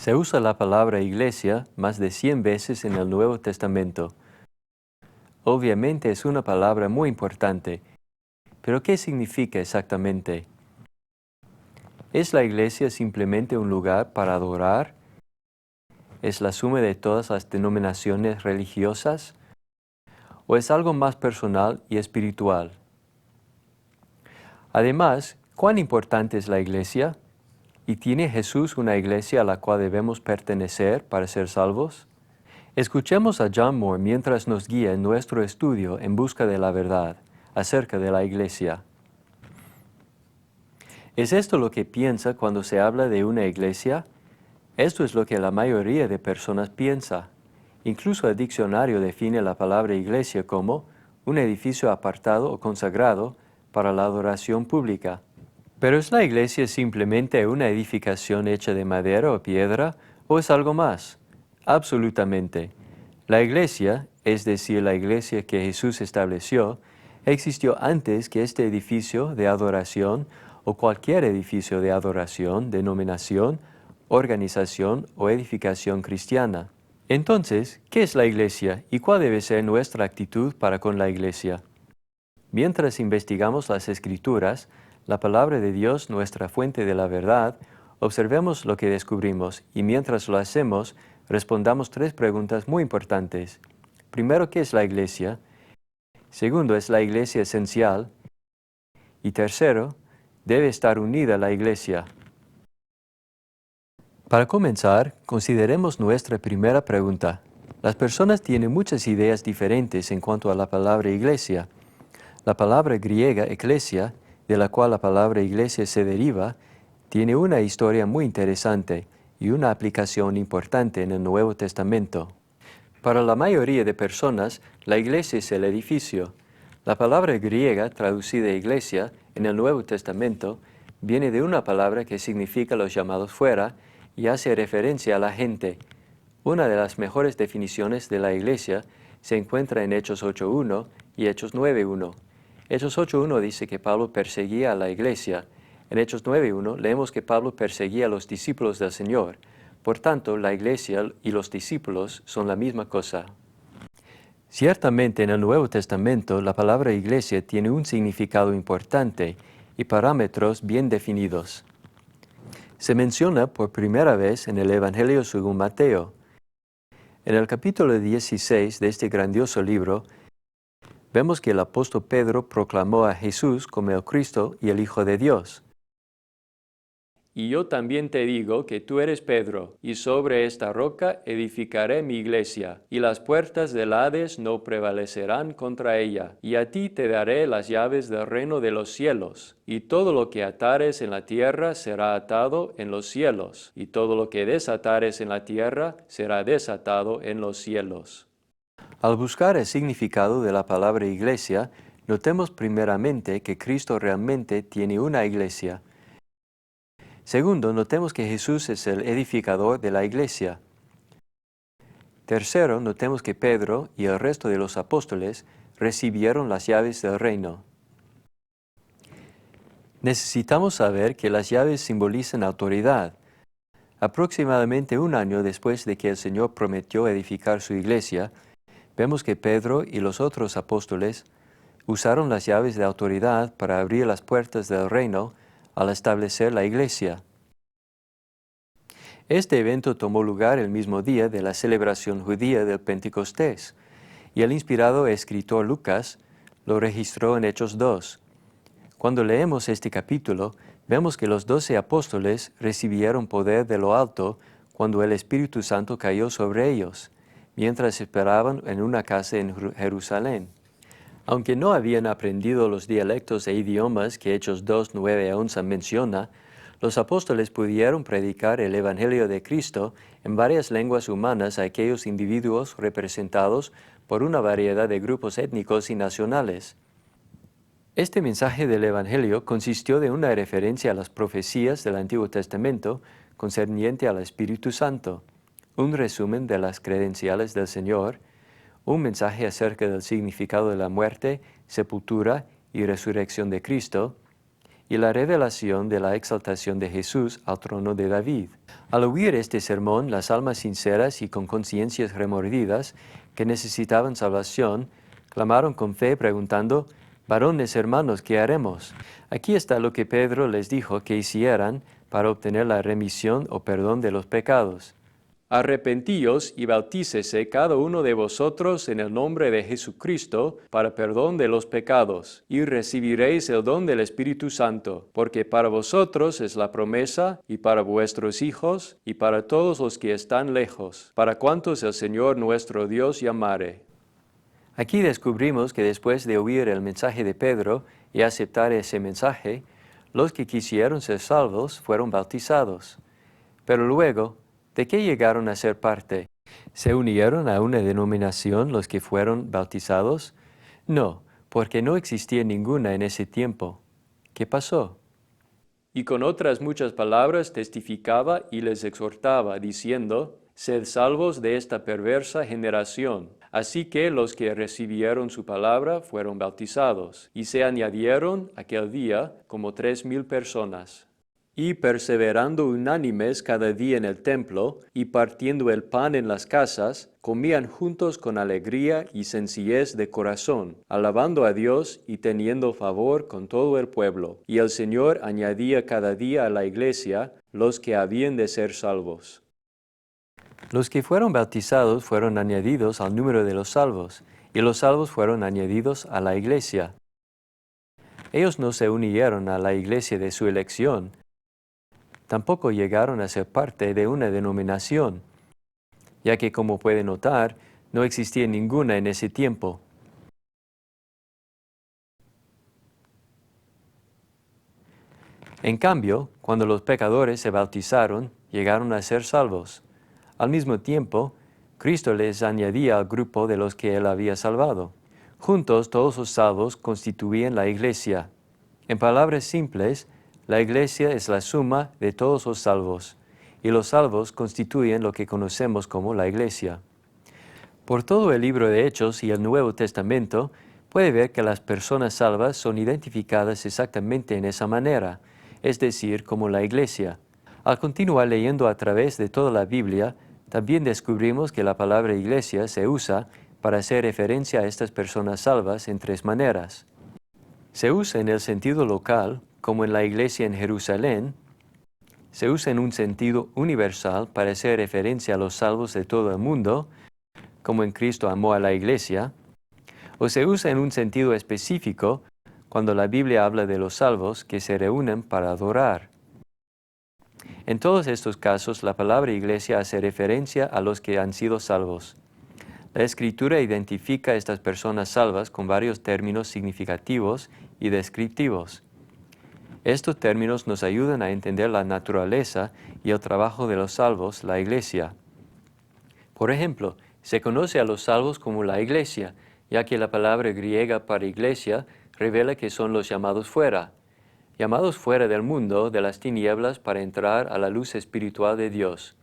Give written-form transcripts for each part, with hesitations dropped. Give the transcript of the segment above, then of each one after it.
Se usa la palabra iglesia más de 100 veces en el Nuevo Testamento. Obviamente es una palabra muy importante, pero ¿qué significa exactamente? ¿Es la iglesia simplemente un lugar para adorar? ¿Es la suma de todas las denominaciones religiosas? ¿O es algo más personal y espiritual? Además, ¿cuán importante es la iglesia? ¿Y tiene Jesús una iglesia a la cual debemos pertenecer para ser salvos? Escuchemos a John Moore mientras nos guía en nuestro estudio en busca de la verdad acerca de la iglesia. ¿Es esto lo que piensa cuando se habla de una iglesia? Esto es lo que la mayoría de personas piensa. Incluso el diccionario define la palabra iglesia como un edificio apartado o consagrado para la adoración pública. ¿Pero es la iglesia simplemente una edificación hecha de madera o piedra, o es algo más? Absolutamente. La iglesia, es decir, la iglesia que Jesús estableció, existió antes que este edificio de adoración o cualquier edificio de adoración, denominación, organización o edificación cristiana. Entonces, ¿qué es la iglesia y cuál debe ser nuestra actitud para con la iglesia? Mientras investigamos las Escrituras, la palabra de Dios, nuestra fuente de la verdad, observemos lo que descubrimos y mientras lo hacemos, respondamos 3 preguntas muy importantes. Primero, ¿qué es la iglesia? Segundo, ¿es la iglesia esencial? Y tercero, ¿debe estar unida la iglesia? Para comenzar, consideremos nuestra primera pregunta. Las personas tienen muchas ideas diferentes en cuanto a la palabra iglesia. La palabra griega eclesia, de la cual la palabra iglesia se deriva, tiene una historia muy interesante y una aplicación importante en el Nuevo Testamento. Para la mayoría de personas, la iglesia es el edificio. La palabra griega traducida iglesia en el Nuevo Testamento viene de una palabra que significa los llamados fuera y hace referencia a la gente. Una de las mejores definiciones de la iglesia se encuentra en Hechos 8.1 y Hechos 9.1. Hechos 8.1 dice que Pablo perseguía a la iglesia. En Hechos 9.1 leemos que Pablo perseguía a los discípulos del Señor. Por tanto, la iglesia y los discípulos son la misma cosa. Ciertamente en el Nuevo Testamento la palabra iglesia tiene un significado importante y parámetros bien definidos. Se menciona por primera vez en el Evangelio según Mateo. En el capítulo 16 de este grandioso libro, vemos que el apóstol Pedro proclamó a Jesús como el Cristo y el Hijo de Dios. Y yo también te digo que tú eres Pedro, y sobre esta roca edificaré mi iglesia, y las puertas del Hades no prevalecerán contra ella. Y a ti te daré las llaves del reino de los cielos. Y todo lo que atares en la tierra será atado en los cielos, y todo lo que desatares en la tierra será desatado en los cielos. Al buscar el significado de la palabra iglesia, notemos primeramente que Cristo realmente tiene una iglesia. Segundo, notemos que Jesús es el edificador de la iglesia. Tercero, notemos que Pedro y el resto de los apóstoles recibieron las llaves del reino. Necesitamos saber que las llaves simbolizan autoridad. Aproximadamente 1 año después de que el Señor prometió edificar su iglesia, vemos que Pedro y los otros apóstoles usaron las llaves de autoridad para abrir las puertas del reino al establecer la iglesia. Este evento tomó lugar el mismo día de la celebración judía del Pentecostés, y el inspirado escritor Lucas lo registró en Hechos 2. Cuando leemos este capítulo, vemos que los 12 apóstoles recibieron poder de lo alto cuando el Espíritu Santo cayó sobre ellos, mientras esperaban en una casa en Jerusalén. Aunque no habían aprendido los dialectos e idiomas que Hechos 2, 9 a 11 menciona, los apóstoles pudieron predicar el Evangelio de Cristo en varias lenguas humanas a aquellos individuos representados por una variedad de grupos étnicos y nacionales. Este mensaje del Evangelio consistió de una referencia a las profecías del Antiguo Testamento concerniente al Espíritu Santo, un resumen de las credenciales del Señor, un mensaje acerca del significado de la muerte, sepultura y resurrección de Cristo, y la revelación de la exaltación de Jesús al trono de David. Al oír este sermón, las almas sinceras y con conciencias remordidas que necesitaban salvación, clamaron con fe preguntando: «Varones hermanos, ¿qué haremos?». Aquí está lo que Pedro les dijo que hicieran para obtener la remisión o perdón de los pecados. «Arrepentíos y bautícese cada uno de vosotros en el nombre de Jesucristo para perdón de los pecados, y recibiréis el don del Espíritu Santo, porque para vosotros es la promesa, y para vuestros hijos, y para todos los que están lejos, para cuantos el Señor nuestro Dios llamare». Aquí descubrimos que después de oír el mensaje de Pedro y aceptar ese mensaje, los que quisieron ser salvos fueron bautizados. Pero luego, ¿de qué llegaron a ser parte? ¿Se unieron a una denominación los que fueron bautizados? No, porque no existía ninguna en ese tiempo. ¿Qué pasó? Y con otras muchas palabras testificaba y les exhortaba, diciendo: «Sed salvos de esta perversa generación». Así que los que recibieron su palabra fueron bautizados, y se añadieron aquel día como 3,000 personas. Y perseverando unánimes cada día en el templo, y partiendo el pan en las casas, comían juntos con alegría y sencillez de corazón, alabando a Dios y teniendo favor con todo el pueblo. Y el Señor añadía cada día a la iglesia los que habían de ser salvos. Los que fueron bautizados fueron añadidos al número de los salvos, y los salvos fueron añadidos a la iglesia. Ellos no se unieron a la iglesia de su elección, tampoco llegaron a ser parte de una denominación, ya que, como puede notar, no existía ninguna en ese tiempo. En cambio, cuando los pecadores se bautizaron, llegaron a ser salvos. Al mismo tiempo, Cristo les añadía al grupo de los que Él había salvado. Juntos, todos los salvos constituían la iglesia. En palabras simples, la iglesia es la suma de todos los salvos, y los salvos constituyen lo que conocemos como la iglesia. Por todo el libro de Hechos y el Nuevo Testamento, puede ver que las personas salvas son identificadas exactamente en esa manera, es decir, como la iglesia. Al continuar leyendo a través de toda la Biblia, también descubrimos que la palabra iglesia se usa para hacer referencia a estas personas salvas en 3 maneras. Se usa en el sentido local, como en la iglesia en Jerusalén. Se usa en un sentido universal para hacer referencia a los salvos de todo el mundo, como en Cristo amó a la iglesia. O se usa en un sentido específico, cuando la Biblia habla de los salvos que se reúnen para adorar. En todos estos casos, la palabra iglesia hace referencia a los que han sido salvos. La Escritura identifica a estas personas salvas con varios términos significativos y descriptivos. Estos términos nos ayudan a entender la naturaleza y el trabajo de los salvos, la iglesia. Por ejemplo, se conoce a los salvos como la iglesia, ya que la palabra griega para iglesia revela que son los llamados fuera del mundo, de las tinieblas, para entrar a la luz espiritual de Dios.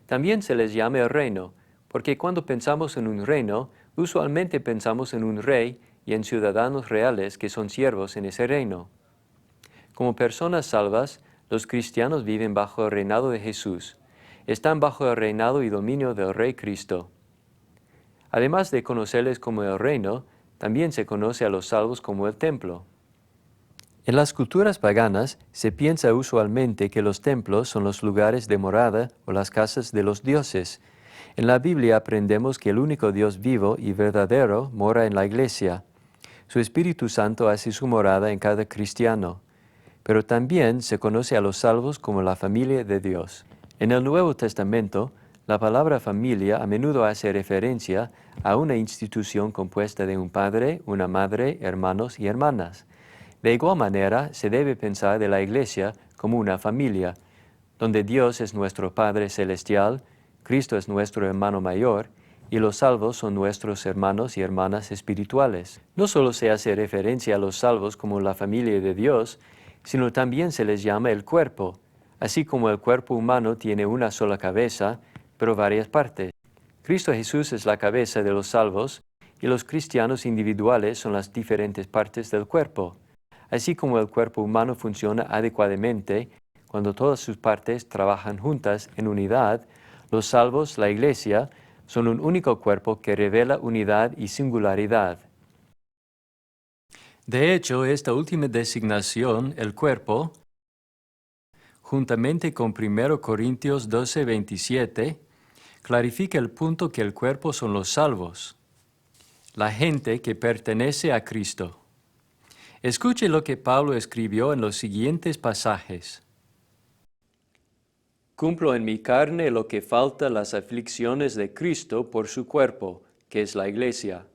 También se les llama el reino, porque cuando pensamos en un reino, usualmente pensamos en un rey y en ciudadanos reales que son siervos en ese reino. Como personas salvas, los cristianos viven bajo el reinado de Jesús. Están bajo el reinado y dominio del Rey Cristo. Además de conocerles como el reino, también se conoce a los salvos como el templo. En las culturas paganas se piensa usualmente que los templos son los lugares de morada o las casas de los dioses. En la Biblia aprendemos que el único Dios vivo y verdadero mora en la iglesia. Su Espíritu Santo hace su morada en cada cristiano. Pero también se conoce a los salvos como la familia de Dios. En el Nuevo Testamento, la palabra familia a menudo hace referencia a una institución compuesta de un padre, una madre, hermanos y hermanas. De igual manera, se debe pensar de la iglesia como una familia, donde Dios es nuestro Padre Celestial, Cristo es nuestro hermano mayor, y los salvos son nuestros hermanos y hermanas espirituales. No solo se hace referencia a los salvos como la familia de Dios, sino también se les llama el cuerpo, así como el cuerpo humano tiene una sola cabeza, pero varias partes. Cristo Jesús es la cabeza de los salvos, y los cristianos individuales son las diferentes partes del cuerpo. Así como el cuerpo humano funciona adecuadamente cuando todas sus partes trabajan juntas en unidad, los salvos, la Iglesia, son un único cuerpo que revela unidad y singularidad. De hecho, esta última designación, el cuerpo, juntamente con 1 Corintios 12:27, clarifica el punto que el cuerpo son los salvos, la gente que pertenece a Cristo. Escuche lo que Pablo escribió en los siguientes pasajes. Cumplo en mi carne lo que falta las aflicciones de Cristo por su cuerpo, que es la Iglesia.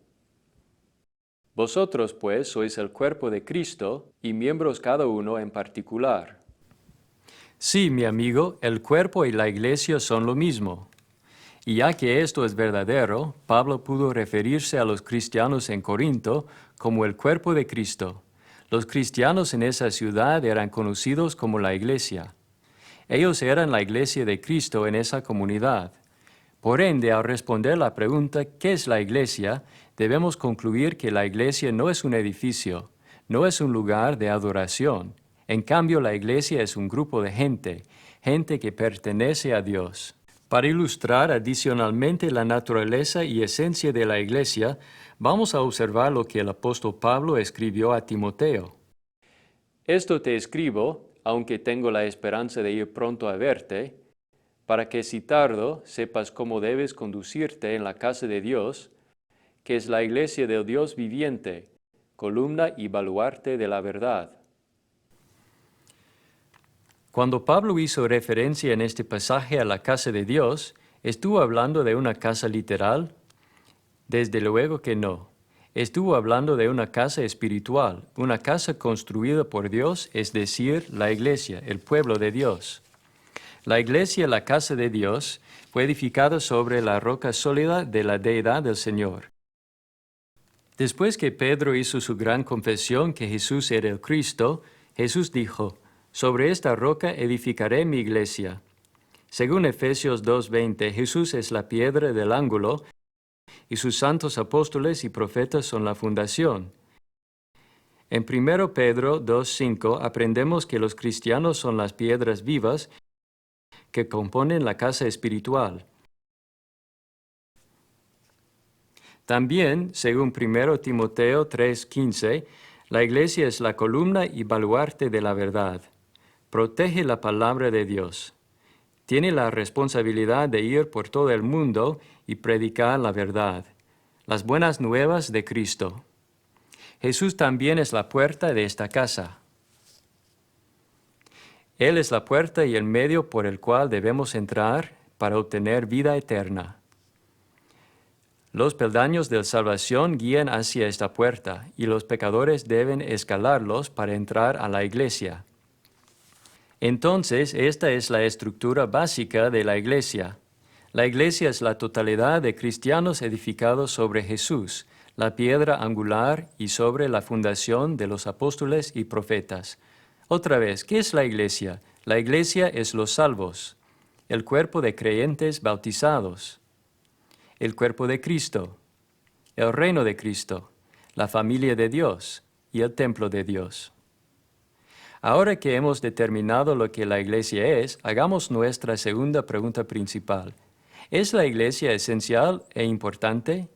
Vosotros, pues, sois el cuerpo de Cristo y miembros cada uno en particular. Sí, mi amigo, el cuerpo y la Iglesia son lo mismo. Y ya que esto es verdadero, Pablo pudo referirse a los cristianos en Corinto como el cuerpo de Cristo. Los cristianos en esa ciudad eran conocidos como la Iglesia. Ellos eran la Iglesia de Cristo en esa comunidad. Por ende, al responder la pregunta ¿qué es la Iglesia?, debemos concluir que la Iglesia no es un edificio, no es un lugar de adoración. En cambio, la Iglesia es un grupo de gente que pertenece a Dios. Para ilustrar adicionalmente la naturaleza y esencia de la Iglesia, vamos a observar lo que el apóstol Pablo escribió a Timoteo. Esto te escribo, aunque tengo la esperanza de ir pronto a verte, para que si tardo sepas cómo debes conducirte en la casa de Dios, que es la iglesia del Dios viviente, columna y baluarte de la verdad. Cuando Pablo hizo referencia en este pasaje a la casa de Dios, ¿estuvo hablando de una casa literal? Desde luego que no. Estuvo hablando de una casa espiritual, una casa construida por Dios, es decir, la iglesia, el pueblo de Dios. La iglesia, la casa de Dios, fue edificada sobre la roca sólida de la deidad del Señor. Después que Pedro hizo su gran confesión que Jesús era el Cristo, Jesús dijo, «Sobre esta roca edificaré mi iglesia». Según Efesios 2:20, Jesús es la piedra del ángulo y sus santos apóstoles y profetas son la fundación. En 1 Pedro 2:5 aprendemos que los cristianos son las piedras vivas que componen la casa espiritual. También, según 1 Timoteo 3:15, la iglesia es la columna y baluarte de la verdad. Protege la palabra de Dios. Tiene la responsabilidad de ir por todo el mundo y predicar la verdad, las buenas nuevas de Cristo. Jesús también es la puerta de esta casa. Él es la puerta y el medio por el cual debemos entrar para obtener vida eterna. Los peldaños de salvación guían hacia esta puerta y los pecadores deben escalarlos para entrar a la iglesia. Entonces, esta es la estructura básica de la iglesia. La iglesia es la totalidad de cristianos edificados sobre Jesús, la piedra angular y sobre la fundación de los apóstoles y profetas. Otra vez, ¿qué es la iglesia? La iglesia es los salvos, el cuerpo de creyentes bautizados, el cuerpo de Cristo, el reino de Cristo, la familia de Dios y el templo de Dios. Ahora que hemos determinado lo que la iglesia es, hagamos nuestra segunda pregunta principal. ¿Es la iglesia esencial e importante?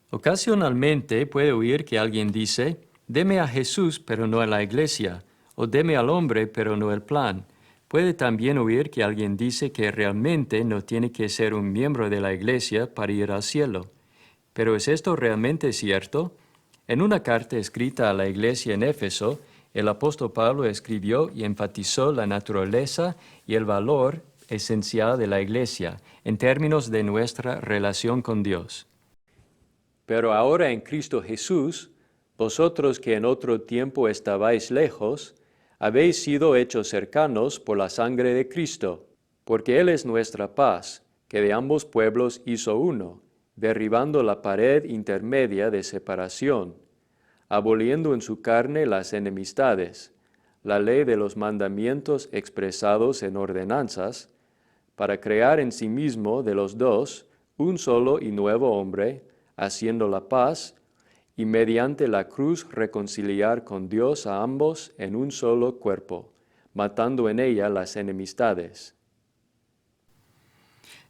Ocasionalmente puede oír que alguien dice, «Deme a Jesús, pero no a la iglesia», o «Deme al hombre, pero no el plan». Puede también oír que alguien dice que realmente no tiene que ser un miembro de la iglesia para ir al cielo. ¿Pero es esto realmente cierto? En una carta escrita a la iglesia en Éfeso, el apóstol Pablo escribió y enfatizó la naturaleza y el valor esencial de la iglesia en términos de nuestra relación con Dios. Pero ahora en Cristo Jesús, vosotros que en otro tiempo estabais lejos, habéis sido hechos cercanos por la sangre de Cristo, porque Él es nuestra paz, que de ambos pueblos hizo uno, derribando la pared intermedia de separación, aboliendo en su carne las enemistades, la ley de los mandamientos expresados en ordenanzas, para crear en sí mismo de los dos un solo y nuevo hombre, haciendo la paz, y mediante la cruz reconciliar con Dios a ambos en un solo cuerpo, matando en ella las enemistades.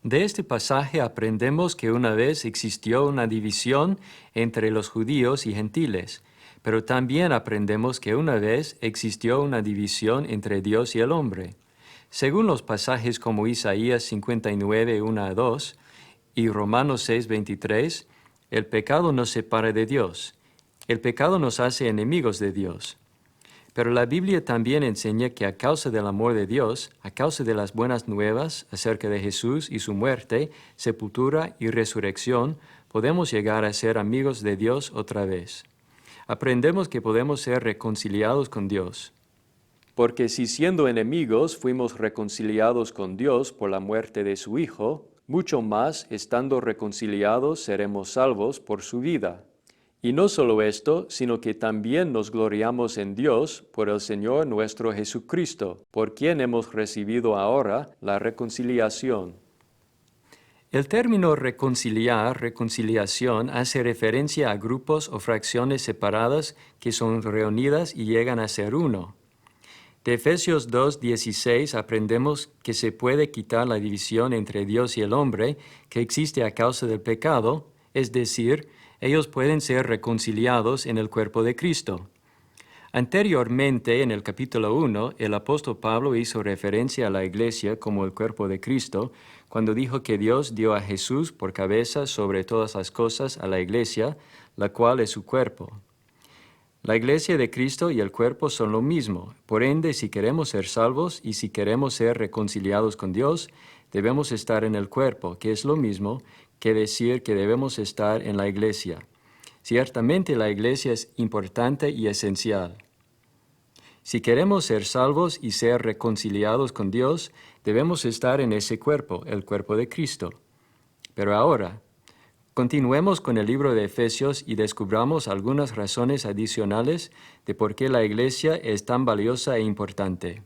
De este pasaje aprendemos que una vez existió una división entre los judíos y gentiles, pero también aprendemos que una vez existió una división entre Dios y el hombre. Según los pasajes como Isaías 59, 1 a 2 y Romanos 6, 23, el pecado nos separa de Dios. El pecado nos hace enemigos de Dios. Pero la Biblia también enseña que a causa del amor de Dios, a causa de las buenas nuevas acerca de Jesús y su muerte, sepultura y resurrección, podemos llegar a ser amigos de Dios otra vez. Aprendemos que podemos ser reconciliados con Dios. Porque si siendo enemigos fuimos reconciliados con Dios por la muerte de su Hijo, mucho más, estando reconciliados, seremos salvos por su vida. Y no solo esto, sino que también nos gloriamos en Dios por el Señor nuestro Jesucristo, por quien hemos recibido ahora la reconciliación. El término reconciliar, reconciliación, hace referencia a grupos o fracciones separadas que son reunidas y llegan a ser uno. De Efesios 2:16 aprendemos que se puede quitar la división entre Dios y el hombre que existe a causa del pecado, es decir, ellos pueden ser reconciliados en el cuerpo de Cristo. Anteriormente, en el capítulo 1, el apóstol Pablo hizo referencia a la iglesia como el cuerpo de Cristo, cuando dijo que Dios dio a Jesús por cabeza sobre todas las cosas a la iglesia, la cual es su cuerpo. La iglesia de Cristo y el cuerpo son lo mismo. Por ende, si queremos ser salvos y si queremos ser reconciliados con Dios, debemos estar en el cuerpo, que es lo mismo que decir que debemos estar en la iglesia. Ciertamente la iglesia es importante y esencial. Si queremos ser salvos y ser reconciliados con Dios, debemos estar en ese cuerpo, el cuerpo de Cristo. Pero ahora, continuemos con el libro de Efesios y descubramos algunas razones adicionales de por qué la iglesia es tan valiosa e importante.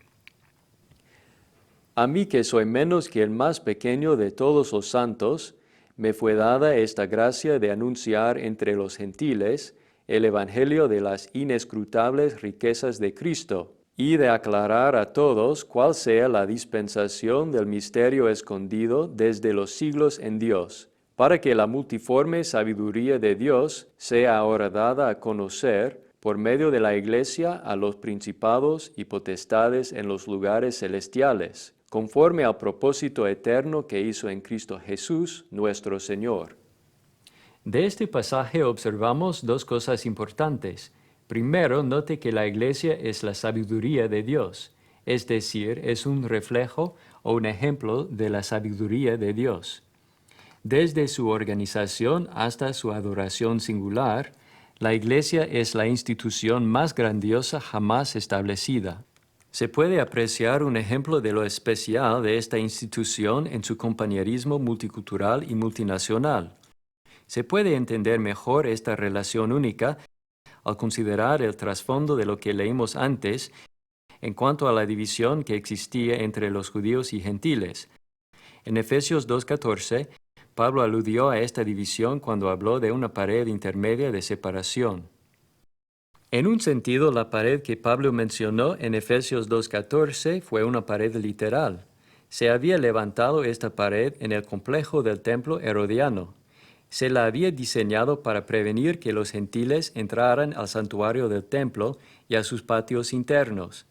A mí, que soy menos que el más pequeño de todos los santos, me fue dada esta gracia de anunciar entre los gentiles el evangelio de las inescrutables riquezas de Cristo, y de aclarar a todos cuál sea la dispensación del misterio escondido desde los siglos en Dios, para que la multiforme sabiduría de Dios sea ahora dada a conocer por medio de la Iglesia a los principados y potestades en los lugares celestiales, conforme al propósito eterno que hizo en Cristo Jesús, nuestro Señor. De este pasaje observamos dos cosas importantes. Primero, note que la Iglesia es la sabiduría de Dios, es decir, es un reflejo o un ejemplo de la sabiduría de Dios. Desde su organización hasta su adoración singular, la Iglesia es la institución más grandiosa jamás establecida. Se puede apreciar un ejemplo de lo especial de esta institución en su compañerismo multicultural y multinacional. Se puede entender mejor esta relación única al considerar el trasfondo de lo que leímos antes en cuanto a la división que existía entre los judíos y gentiles. En Efesios 2:14, Pablo aludió a esta división cuando habló de una pared intermedia de separación. En un sentido, la pared que Pablo mencionó en Efesios 2:14 fue una pared literal. Se había levantado esta pared en el complejo del templo herodiano. Se la había diseñado para prevenir que los gentiles entraran al santuario del templo y a sus patios internos.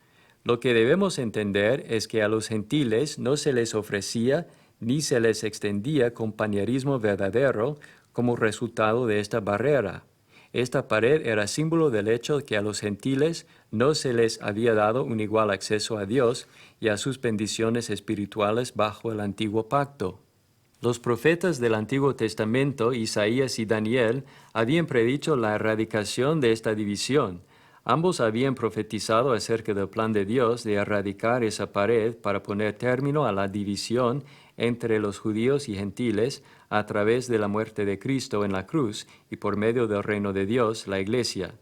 Lo que debemos entender es que a los gentiles no se les ofrecía ni se les extendía compañerismo verdadero como resultado de esta barrera. Esta pared era símbolo del hecho de que a los gentiles no se les había dado un igual acceso a Dios y a sus bendiciones espirituales bajo el antiguo pacto. Los profetas del Antiguo Testamento, Isaías y Daniel, habían predicho la erradicación de esta división. Ambos habían profetizado acerca del plan de Dios de erradicar esa pared para poner término a la división entre los judíos y gentiles a través de la muerte de Cristo en la cruz y por medio del reino de Dios, la Iglesia.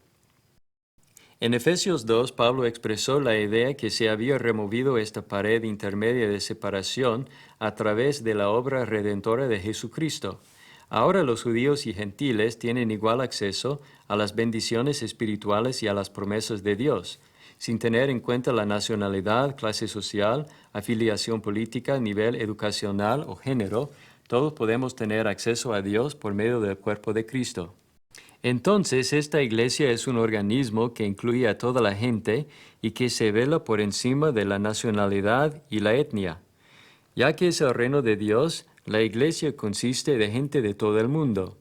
En Efesios 2, Pablo expresó la idea que se había removido esta pared intermedia de separación a través de la obra redentora de Jesucristo. Ahora los judíos y gentiles tienen igual acceso a las bendiciones espirituales y a las promesas de Dios, sin tener en cuenta la nacionalidad, clase social, afiliación política, nivel educacional o género. Todos podemos tener acceso a Dios por medio del cuerpo de Cristo. Entonces, esta iglesia es un organismo que incluye a toda la gente y que se vela por encima de la nacionalidad y la etnia. Ya que es el reino de Dios, la iglesia consiste de gente de todo el mundo.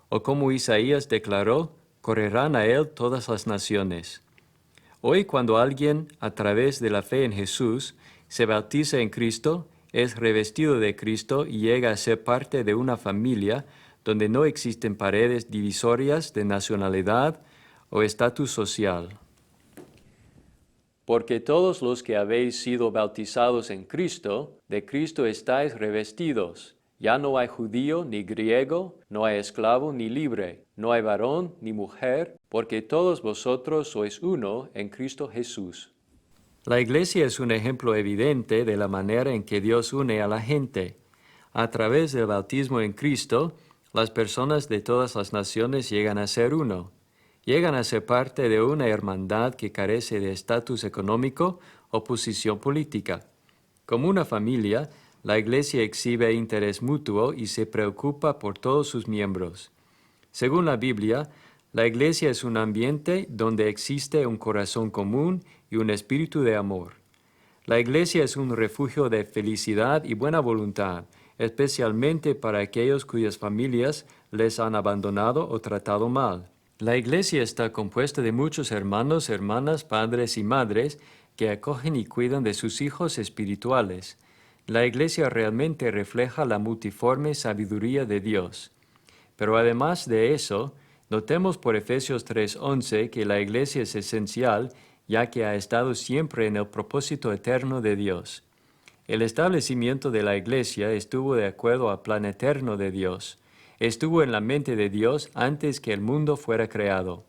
O como Isaías declaró, correrán a él todas las naciones. Hoy, cuando alguien, a través de la fe en Jesús, se bautiza en Cristo, es revestido de Cristo y llega a ser parte de una familia donde no existen paredes divisorias de nacionalidad o estatus social. Porque todos los que habéis sido bautizados en Cristo, de Cristo estáis revestidos. Ya no hay judío ni griego, no hay esclavo ni libre, no hay varón ni mujer, porque todos vosotros sois uno en Cristo Jesús. La iglesia es un ejemplo evidente de la manera en que Dios une a la gente. A través del bautismo en Cristo, las personas de todas las naciones llegan a ser uno. Llegan a ser parte de una hermandad que carece de estatus económico o posición política. Como una familia, la iglesia exhibe interés mutuo y se preocupa por todos sus miembros. Según la Biblia, la iglesia es un ambiente donde existe un corazón común y un espíritu de amor. La iglesia es un refugio de felicidad y buena voluntad, especialmente para aquellos cuyas familias les han abandonado o tratado mal. La iglesia está compuesta de muchos hermanos, hermanas, padres y madres que acogen y cuidan de sus hijos espirituales. La iglesia realmente refleja la multiforme sabiduría de Dios. Pero además de eso, notemos por Efesios 3:11 que la iglesia es esencial, ya que ha estado siempre en el propósito eterno de Dios. El establecimiento de la iglesia estuvo de acuerdo al plan eterno de Dios. Estuvo en la mente de Dios antes que el mundo fuera creado.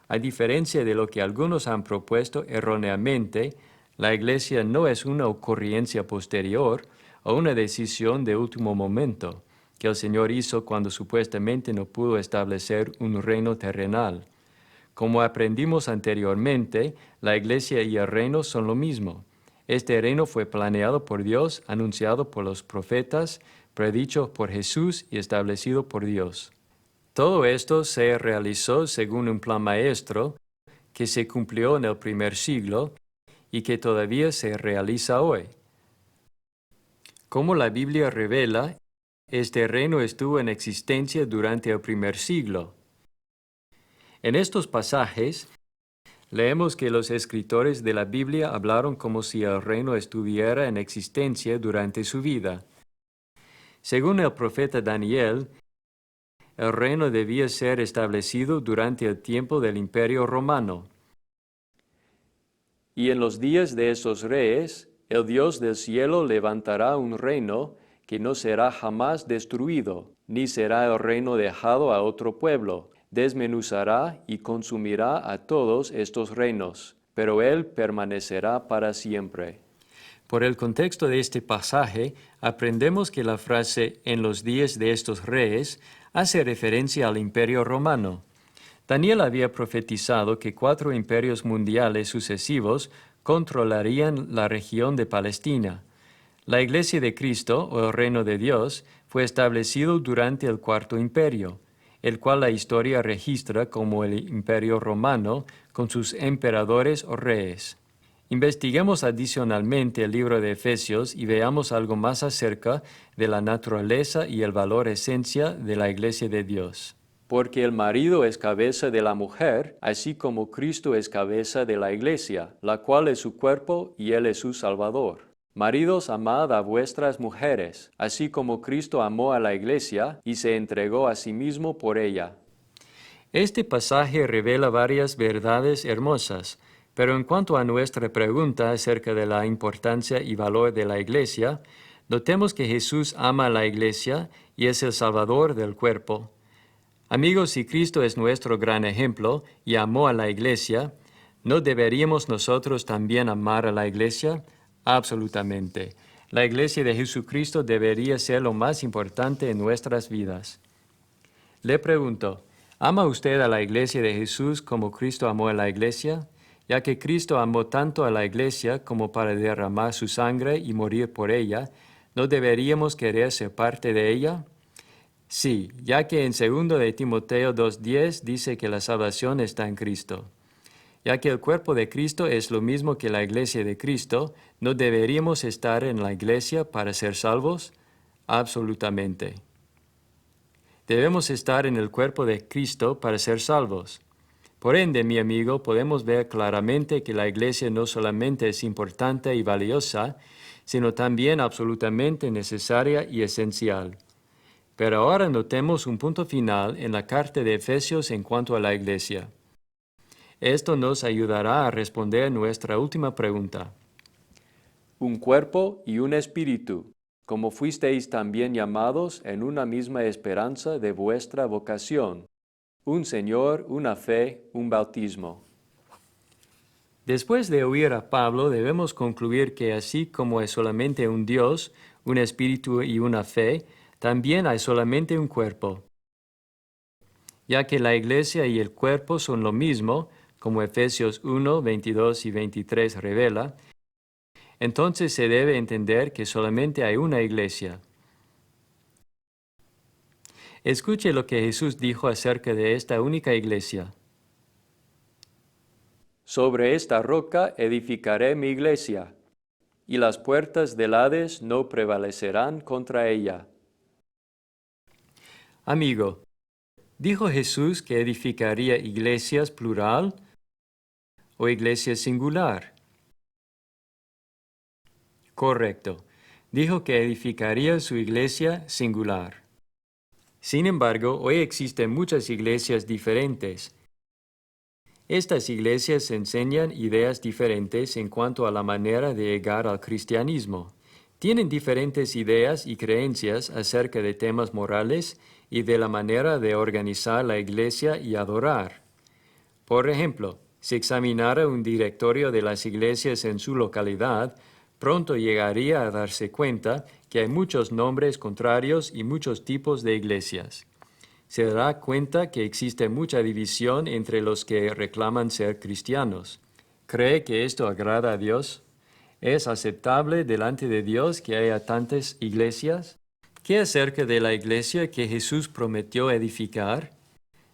A diferencia de lo que algunos han propuesto erróneamente, la iglesia no es una ocurrencia posterior o una decisión de último momento que el Señor hizo cuando supuestamente no pudo establecer un reino terrenal. Como aprendimos anteriormente, la iglesia y el reino son lo mismo. Este reino fue planeado por Dios, anunciado por los profetas, predicho por Jesús y establecido por Dios. Todo esto se realizó según un plan maestro que se cumplió en el primer siglo y que todavía se realiza hoy. Como la Biblia revela, este reino estuvo en existencia durante el primer siglo. En estos pasajes, leemos que los escritores de la Biblia hablaron como si el reino estuviera en existencia durante su vida. Según el profeta Daniel, el reino debía ser establecido durante el tiempo del Imperio Romano. Y en los días de esos reyes, el Dios del cielo levantará un reino que no será jamás destruido, ni será el reino dejado a otro pueblo. Desmenuzará y consumirá a todos estos reinos, pero él permanecerá para siempre. Por el contexto de este pasaje, aprendemos que la frase «en los días de estos reyes» hace referencia al Imperio Romano. Daniel había profetizado que 4 imperios mundiales sucesivos controlarían la región de Palestina. La Iglesia de Cristo, o el Reino de Dios, fue establecido durante el Cuarto Imperio, el cual la historia registra como el Imperio Romano con sus emperadores o reyes. Investiguemos adicionalmente el libro de Efesios y veamos algo más acerca de la naturaleza y el valor esencia de la Iglesia de Dios. Porque el marido es cabeza de la mujer, así como Cristo es cabeza de la Iglesia, la cual es su cuerpo y Él es su Salvador. Maridos, amad a vuestras mujeres, así como Cristo amó a la Iglesia y se entregó a sí mismo por ella. Este pasaje revela varias verdades hermosas, pero en cuanto a nuestra pregunta acerca de la importancia y valor de la Iglesia, notemos que Jesús ama a la Iglesia y es el Salvador del cuerpo. Amigos, si Cristo es nuestro gran ejemplo y amó a la Iglesia, ¿no deberíamos nosotros también amar a la Iglesia? Absolutamente. La Iglesia de Jesucristo debería ser lo más importante en nuestras vidas. Le pregunto, ¿ama usted a la iglesia de Jesús como Cristo amó a la iglesia? Ya que Cristo amó tanto a la iglesia como para derramar su sangre y morir por ella, ¿no deberíamos querer ser parte de ella? Sí, ya que en 2 de Timoteo 2:10 dice que la salvación está en Cristo. Ya que el cuerpo de Cristo es lo mismo que la iglesia de Cristo, ¿no deberíamos estar en la iglesia para ser salvos? Absolutamente. Debemos estar en el cuerpo de Cristo para ser salvos. Por ende, mi amigo, podemos ver claramente que la iglesia no solamente es importante y valiosa, sino también absolutamente necesaria y esencial. Pero ahora notemos un punto final en la carta de Efesios en cuanto a la iglesia. Esto nos ayudará a responder nuestra última pregunta. Un cuerpo y un espíritu, como fuisteis también llamados en una misma esperanza de vuestra vocación. Un Señor, una fe, un bautismo. Después de oír a Pablo, debemos concluir que así como hay solamente un Dios, un espíritu y una fe, también hay solamente un cuerpo. Ya que la iglesia y el cuerpo son lo mismo, como Efesios 1, 22 y 23 revela, entonces se debe entender que solamente hay una iglesia. Escuche lo que Jesús dijo acerca de esta única iglesia. Sobre esta roca edificaré mi iglesia, y las puertas del Hades no prevalecerán contra ella. Amigo, ¿dijo Jesús que edificaría iglesias plural o iglesias singular? Correcto. Dijo que edificaría su iglesia singular. Sin embargo, hoy existen muchas iglesias diferentes. Estas iglesias enseñan ideas diferentes en cuanto a la manera de llegar al cristianismo. Tienen diferentes ideas y creencias acerca de temas morales y de la manera de organizar la iglesia y adorar. Por ejemplo, si examinara un directorio de las iglesias en su localidad, pronto llegaría a darse cuenta que hay muchos nombres contrarios y muchos tipos de iglesias. Se dará cuenta que existe mucha división entre los que reclaman ser cristianos. ¿Cree que esto agrada a Dios? ¿Es aceptable delante de Dios que haya tantas iglesias? ¿Qué acerca de la iglesia que Jesús prometió edificar?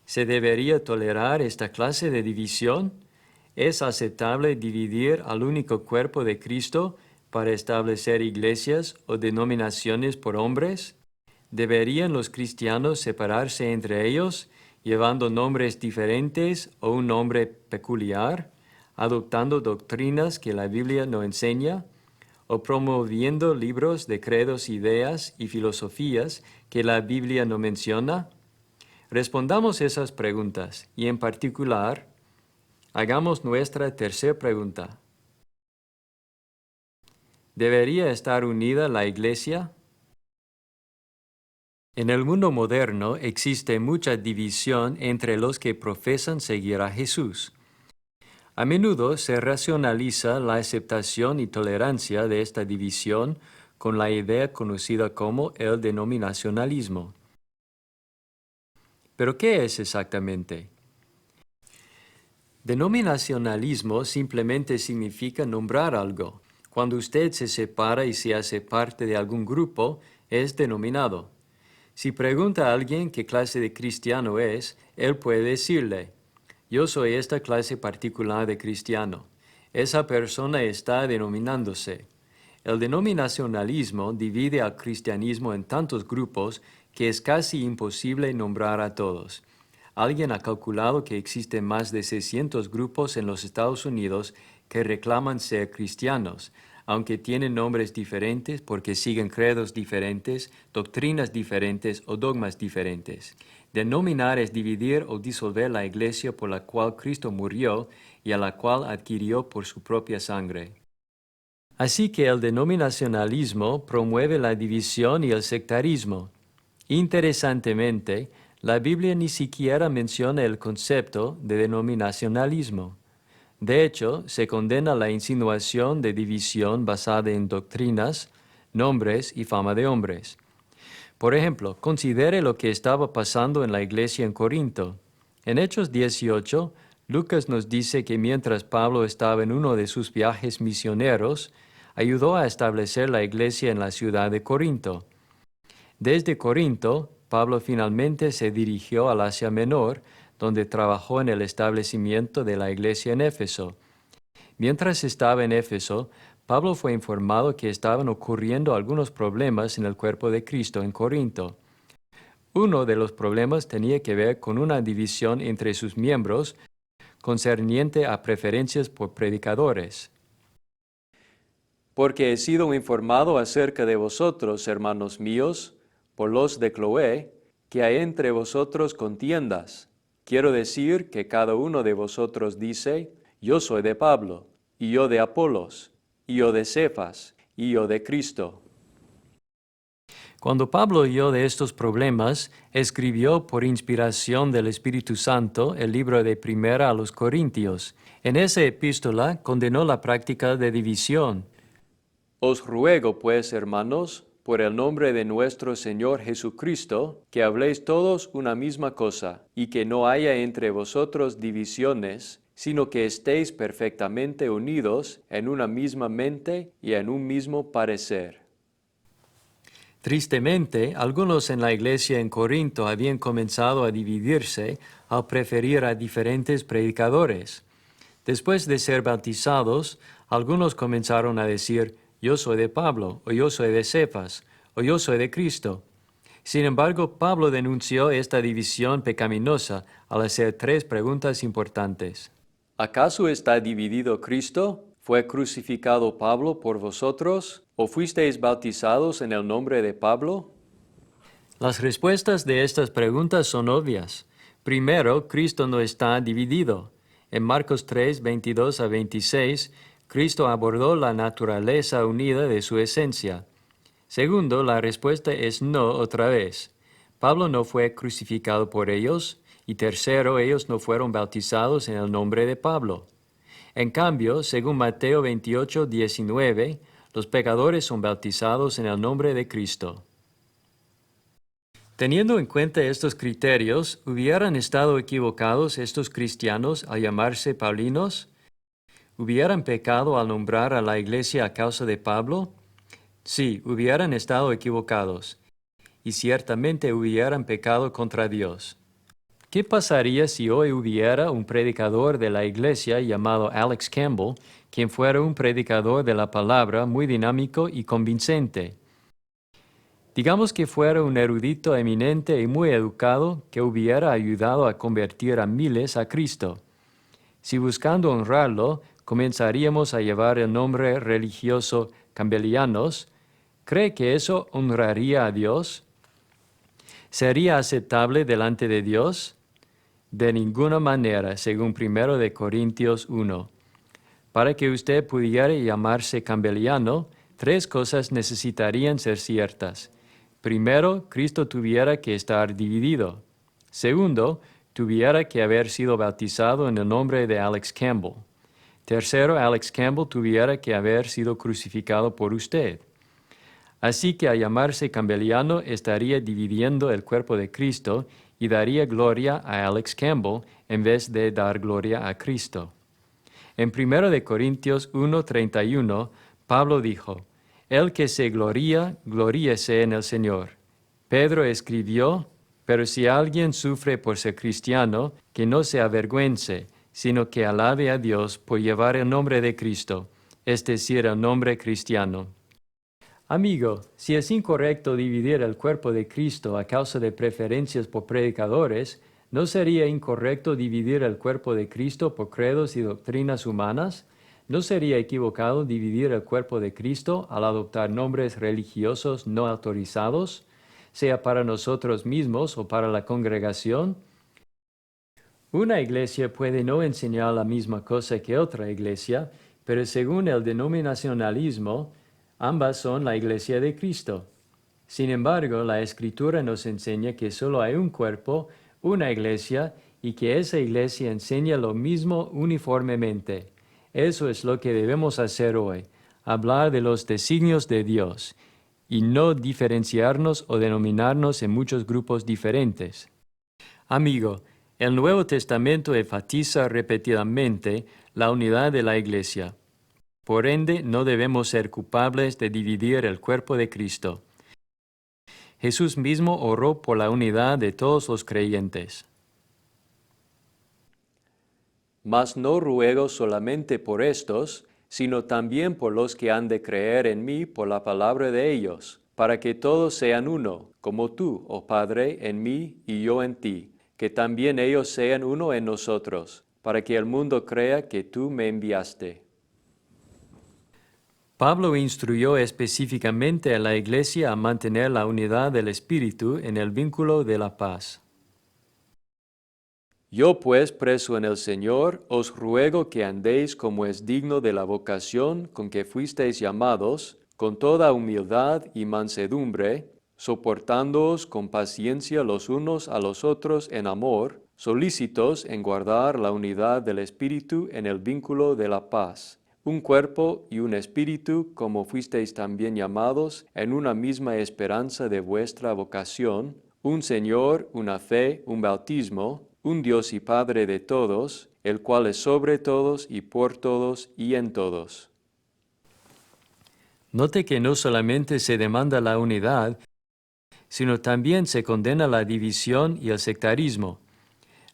¿Se debería tolerar esta clase de división? ¿Es aceptable dividir al único cuerpo de Cristo para establecer iglesias o denominaciones por hombres? ¿Deberían los cristianos separarse entre ellos, llevando nombres diferentes o un nombre peculiar, adoptando doctrinas que la Biblia no enseña, o promoviendo libros de credos, ideas y filosofías que la Biblia no menciona? Respondamos esas preguntas y en particular, hagamos nuestra tercera pregunta. ¿Debería estar unida la Iglesia? En el mundo moderno existe mucha división entre los que profesan seguir a Jesús. A menudo se racionaliza la aceptación y tolerancia de esta división con la idea conocida como el denominacionalismo. ¿Pero qué es exactamente? Denominacionalismo simplemente significa nombrar algo. Cuando usted se separa y se hace parte de algún grupo, es denominado. Si pregunta a alguien qué clase de cristiano es, él puede decirle, yo soy esta clase particular de cristiano. Esa persona está denominándose. El denominacionalismo divide al cristianismo en tantos grupos que es casi imposible nombrar a todos. Alguien ha calculado que existen más de 600 grupos en los Estados Unidos que reclaman ser cristianos, aunque tienen nombres diferentes porque siguen credos diferentes, doctrinas diferentes o dogmas diferentes. Denominar es dividir o disolver la iglesia por la cual Cristo murió y a la cual adquirió por su propia sangre. Así que el denominacionalismo promueve la división y el sectarismo. Interesantemente, la Biblia ni siquiera menciona el concepto de denominacionalismo. De hecho, se condena la insinuación de división basada en doctrinas, nombres y fama de hombres. Por ejemplo, considere lo que estaba pasando en la iglesia en Corinto. En Hechos 18, Lucas nos dice que mientras Pablo estaba en uno de sus viajes misioneros, ayudó a establecer la iglesia en la ciudad de Corinto. Desde Corinto, Pablo finalmente se dirigió al Asia Menor, donde trabajó en el establecimiento de la iglesia en Éfeso. Mientras estaba en Éfeso, Pablo fue informado que estaban ocurriendo algunos problemas en el cuerpo de Cristo en Corinto. Uno de los problemas tenía que ver con una división entre sus miembros concerniente a preferencias por predicadores. Porque he sido informado acerca de vosotros, hermanos míos, por los de Cloé, que hay entre vosotros contiendas. Quiero decir que cada uno de vosotros dice, yo soy de Pablo, y yo de Apolos, y yo de Cefas, y yo de Cristo. Cuando Pablo oyó de estos problemas, escribió por inspiración del Espíritu Santo el libro de Primera a los Corintios. En esa epístola condenó la práctica de división. Os ruego, pues, hermanos, por el nombre de nuestro Señor Jesucristo, que habléis todos una misma cosa, y que no haya entre vosotros divisiones, sino que estéis perfectamente unidos en una misma mente y en un mismo parecer. Tristemente, algunos en la iglesia en Corinto habían comenzado a dividirse al preferir a diferentes predicadores. Después de ser bautizados, algunos comenzaron a decir, yo soy de Pablo, o yo soy de Cefas, o yo soy de Cristo. Sin embargo, Pablo denunció esta división pecaminosa al hacer 3 preguntas importantes. ¿Acaso está dividido Cristo? ¿Fue crucificado Pablo por vosotros? ¿O fuisteis bautizados en el nombre de Pablo? Las respuestas de estas preguntas son obvias. Primero, Cristo no está dividido. En Marcos 3, 22 a 26, Cristo abordó la naturaleza unida de su esencia. Segundo, la respuesta es no otra vez. Pablo no fue crucificado por ellos. Y tercero, ellos no fueron bautizados en el nombre de Pablo. En cambio, según Mateo 28, 19, los pecadores son bautizados en el nombre de Cristo. Teniendo en cuenta estos criterios, ¿hubieran estado equivocados estos cristianos al llamarse paulinos? ¿Hubieran pecado al nombrar a la iglesia a causa de Pablo? Sí, hubieran estado equivocados, y ciertamente hubieran pecado contra Dios. ¿Qué pasaría si hoy hubiera un predicador de la iglesia llamado Alex Campbell, quien fuera un predicador de la palabra muy dinámico y convincente? Digamos que fuera un erudito eminente y muy educado que hubiera ayudado a convertir a miles a Cristo. Si buscando honrarlo, comenzaríamos a llevar el nombre religioso Campbellianos, ¿cree que eso honraría a Dios? ¿Sería aceptable delante de Dios? De ninguna manera, según 1 de Corintios 1. Para que usted pudiera llamarse campbelliano, 3 cosas necesitarían ser ciertas. Primero, Cristo tuviera que estar dividido. Segundo, tuviera que haber sido bautizado en el nombre de Alex Campbell. Tercero, Alex Campbell tuviera que haber sido crucificado por usted. Así que al llamarse campbelliano estaría dividiendo el cuerpo de Cristo y daría gloria a Alex Campbell en vez de dar gloria a Cristo. En 1 de Corintios 1:31, Pablo dijo, el que se gloría, gloríese en el Señor. Pedro escribió, pero si alguien sufre por ser cristiano, que no se avergüence, sino que alabe a Dios por llevar el nombre de Cristo, es decir, el nombre cristiano. Amigo, si es incorrecto dividir el cuerpo de Cristo a causa de preferencias por predicadores, ¿no sería incorrecto dividir el cuerpo de Cristo por credos y doctrinas humanas? ¿No sería equivocado dividir el cuerpo de Cristo al adoptar nombres religiosos no autorizados, sea para nosotros mismos o para la congregación? Una iglesia puede no enseñar la misma cosa que otra iglesia, pero según el denominacionalismo, ambas son la iglesia de Cristo. Sin embargo, la Escritura nos enseña que solo hay un cuerpo, una iglesia, y que esa iglesia enseña lo mismo uniformemente. Eso es lo que debemos hacer hoy, hablar de los designios de Dios. y no diferenciarnos o denominarnos en muchos grupos diferentes. Amigo, el Nuevo Testamento enfatiza repetidamente la unidad de la Iglesia. Por ende, no debemos ser culpables de dividir el cuerpo de Cristo. Jesús mismo oró por la unidad de todos los creyentes. Mas no ruego solamente por estos, sino también por los que han de creer en mí por la palabra de ellos, para que todos sean uno, como tú, oh Padre, en mí y yo en ti, que también ellos sean uno en nosotros, para que el mundo crea que tú me enviaste. Pablo instruyó específicamente a la Iglesia a mantener la unidad del Espíritu en el vínculo de la paz. Yo pues, preso en el Señor, os ruego que andéis como es digno de la vocación con que fuisteis llamados, con toda humildad y mansedumbre, soportándoos con paciencia los unos a los otros en amor, solícitos en guardar la unidad del Espíritu en el vínculo de la paz. Un cuerpo y un espíritu, como fuisteis también llamados, en una misma esperanza de vuestra vocación, un Señor, una fe, un bautismo, un Dios y Padre de todos, el cual es sobre todos y por todos y en todos. Note que no solamente se demanda la unidad, sino también se condena la división y el sectarismo.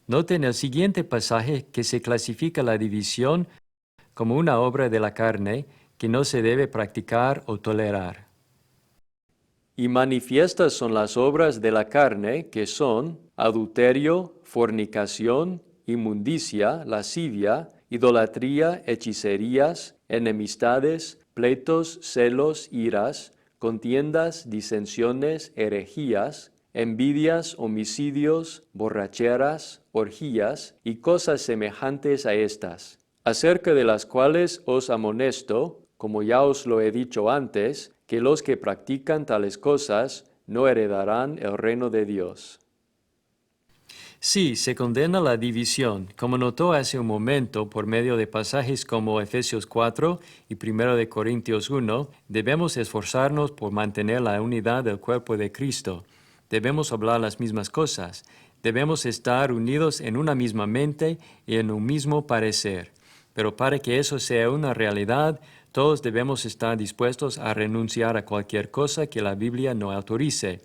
Note en el siguiente pasaje que se clasifica la división como una obra de la carne que no se debe practicar o tolerar. Y manifiestas son las obras de la carne, que son adulterio, fornicación, inmundicia, lascivia, idolatría, hechicerías, enemistades, pleitos, celos, iras, contiendas, disensiones, herejías, envidias, homicidios, borracheras, orgías y cosas semejantes a estas, acerca de las cuales os amonesto, como ya os lo he dicho antes, que los que practican tales cosas no heredarán el reino de Dios. Sí, se condena la división, como notó hace un momento por medio de pasajes como Efesios 4 y 1 de Corintios 1, debemos esforzarnos por mantener la unidad del cuerpo de Cristo. Debemos hablar las mismas cosas. Debemos estar unidos en una misma mente y en un mismo parecer. Pero para que eso sea una realidad, todos debemos estar dispuestos a renunciar a cualquier cosa que la Biblia no autorice.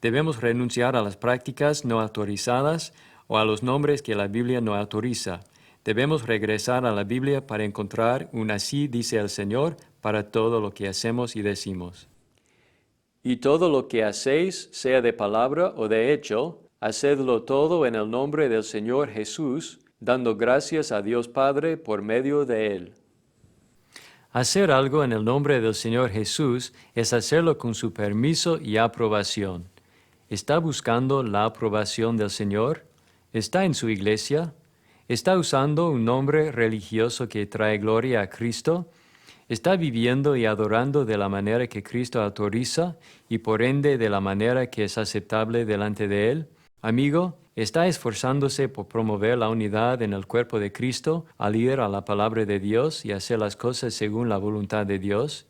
Debemos renunciar a las prácticas no autorizadas o a los nombres que la Biblia no autoriza. Debemos regresar a la Biblia para encontrar un así dice el Señor para todo lo que hacemos y decimos. Y todo lo que hacéis, sea de palabra o de hecho, hacedlo todo en el nombre del Señor Jesús, dando gracias a Dios Padre por medio de Él. Hacer algo en el nombre del Señor Jesús es hacerlo con su permiso y aprobación. ¿Está buscando la aprobación del Señor? ¿Está en su iglesia? ¿Está usando un nombre religioso que trae gloria a Cristo? ¿Está viviendo y adorando de la manera que Cristo autoriza y por ende de la manera que es aceptable delante de Él? Amigo, ¿está esforzándose por promover la unidad en el cuerpo de Cristo al ir a la palabra de Dios y hacer las cosas según la voluntad de Dios?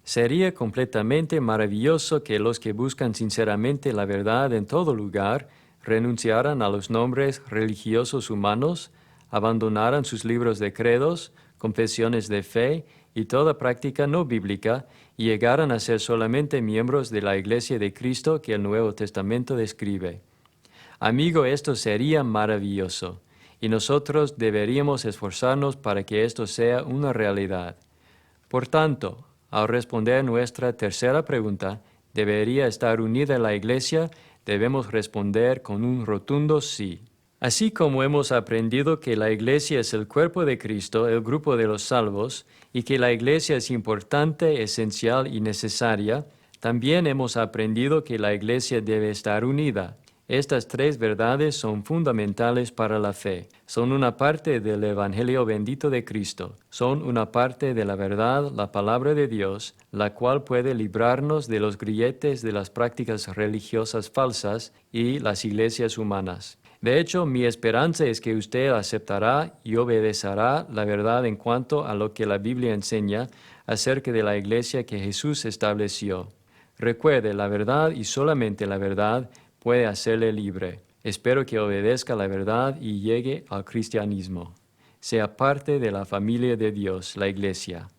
Sería completamente maravilloso que los que buscan sinceramente la verdad en todo lugar renunciaran a los nombres religiosos humanos, abandonaran sus libros de credos, confesiones de fe y toda práctica no bíblica y llegaran a ser solamente miembros de la Iglesia de Cristo que el Nuevo Testamento describe. Amigo, esto sería maravilloso, y nosotros deberíamos esforzarnos para que esto sea una realidad. Por tanto, al responder nuestra tercera pregunta, ¿debería estar unida la Iglesia? Debemos responder con un rotundo sí. Así como hemos aprendido que la Iglesia es el cuerpo de Cristo, el grupo de los salvos, y que la Iglesia es importante, esencial y necesaria, también hemos aprendido que la Iglesia debe estar unida. Estas tres verdades son fundamentales para la fe. Son una parte del Evangelio bendito de Cristo. Son una parte de la verdad, la palabra de Dios, la cual puede librarnos de los grilletes de las prácticas religiosas falsas y las iglesias humanas. De hecho, mi esperanza es que usted aceptará y obedecerá la verdad en cuanto a lo que la Biblia enseña acerca de la iglesia que Jesús estableció. Recuerde, la verdad y solamente la verdad puede hacerle libre. Espero que obedezca la verdad y llegue al cristianismo. Sea parte de la familia de Dios, la Iglesia.